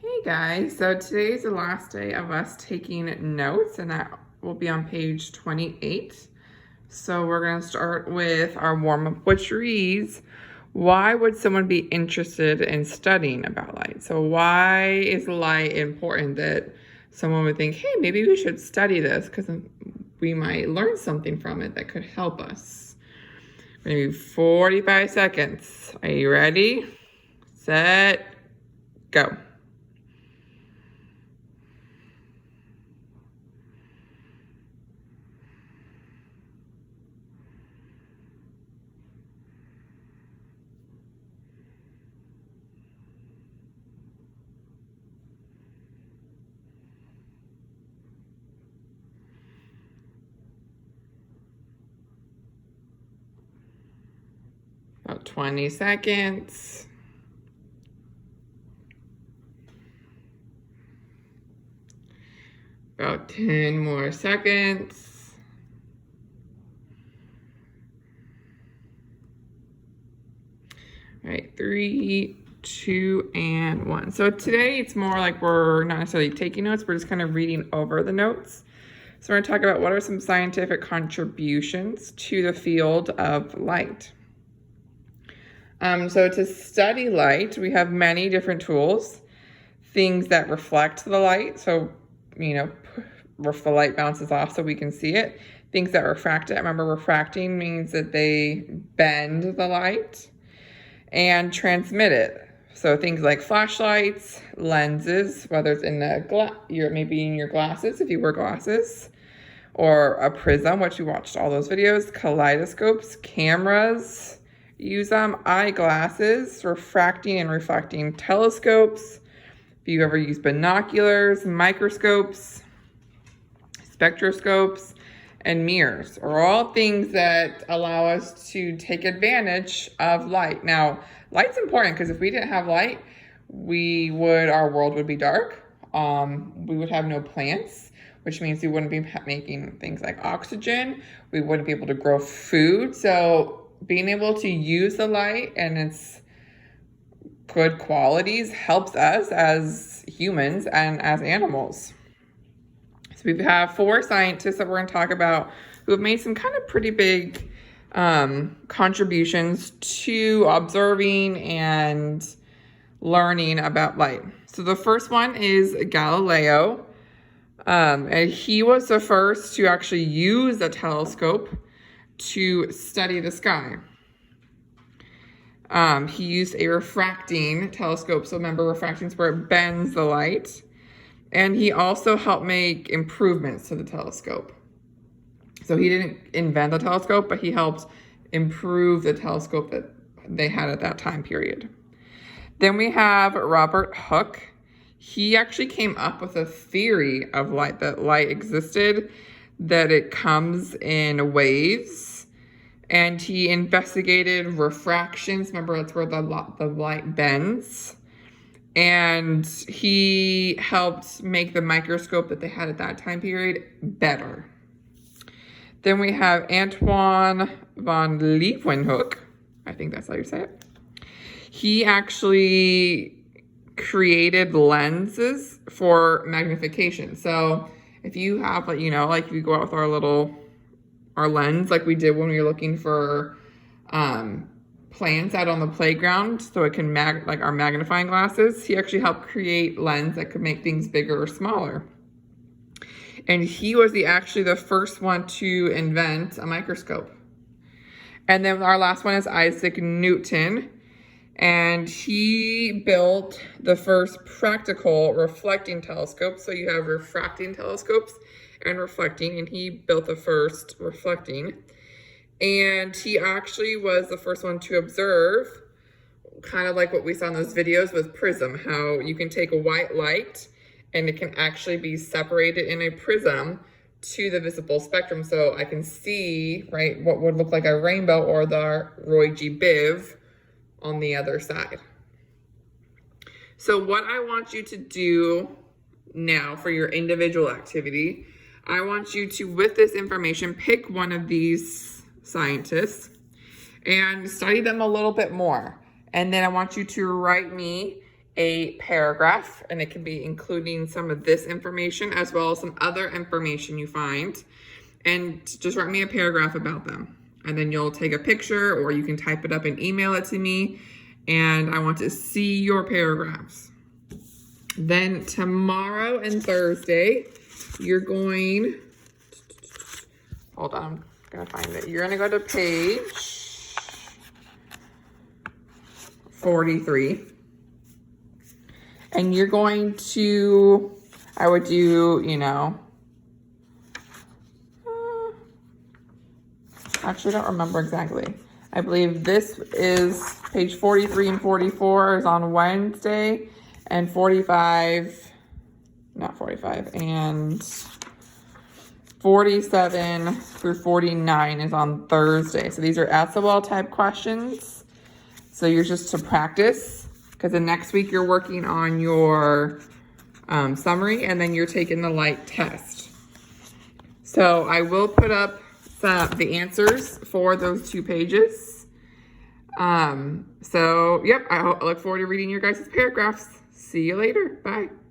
Hey guys, so today's the last day of us taking notes, and that will be on page 28. So we're going to start with our warm-up, which reads, why would someone be interested in studying about light? So why is light important that someone would think, hey, maybe we should study this because we might learn something from it that could help us? Maybe 45 seconds. Are you ready? Set, go. About 20 seconds. About 10 more seconds. All right, 3, 2, and 1. So today it's more like we're not necessarily taking notes, we're just kind of reading over the notes. So we're going to talk about what are some scientific contributions to the field of light. So to study light, we have many different tools. Things that reflect the light, so, if the light bounces off so we can see it. Things that refract it. Remember, refracting means that they bend the light and transmit it. So things like flashlights, lenses, whether it's in maybe in your glasses if you wear glasses, or a prism, which you watched all those videos, kaleidoscopes, cameras, use them, eyeglasses, refracting and reflecting telescopes. If you ever use binoculars, microscopes, spectroscopes, and mirrors are all things that allow us to take advantage of light. Now, light's important because if we didn't have light, our world would be dark. We would have no plants, which means we wouldn't be making things like oxygen. We wouldn't be able to grow food. So being able to use the light and its good qualities helps us as humans and as animals. So we have 4 scientists that we're going to talk about who have made some kind of pretty big contributions to observing and learning about light. So the first one is Galileo. And he was the first to actually use a telescope to study the sky. He used a refracting telescope. So remember, refracting is where it bends the light. And he also helped make improvements to the telescope. So he didn't invent the telescope, but he helped improve the telescope that they had at that time period. Then we have Robert Hooke. He actually came up with a theory of light, that light existed, that it comes in waves. And he investigated refractions. Remember, that's where the light bends. And he helped make the microscope that they had at that time period better. Then we have Antoine van Leeuwenhoek. I think that's how you say it. He actually created lenses for magnification. So if you have, if you go out with our lens, like we did when we were looking for plants out on the playground, so it can our magnifying glasses, he actually helped create lens that could make things bigger or smaller. And he was actually the first one to invent a microscope. And then our last one is Isaac Newton. And he built the first practical reflecting telescope. So you have refracting telescopes and reflecting, and he built the first reflecting. And he actually was the first one to observe, kind of like what we saw in those videos with prism, how you can take a white light and it can actually be separated in a prism to the visible spectrum. So I can see, right, what would look like a rainbow or the Roy G. Biv on the other side. So what I want you to do now for your individual activity, I want you to, with this information, pick one of these scientists and study them a little bit more. And then I want you to write me a paragraph, and it can be including some of this information as well as some other information you find, and just write me a paragraph about them. And then you'll take a picture or you can type it up and email it to me, and I want to see your paragraphs. Then tomorrow and Thursday, you're going, hold on, I'm gonna find it. You're gonna go to page 43. And you're going to, I would do, actually I don't remember exactly. I believe this is page 43 and 44 is on Wednesday, and 47 through 49 is on Thursday. So these are SOL type questions. So you're just to practice, because the next week you're working on your summary, and then you're taking the light test. So I will put up the answers for those 2 pages. So yep, I look forward to reading your guys' paragraphs. See you later. Bye.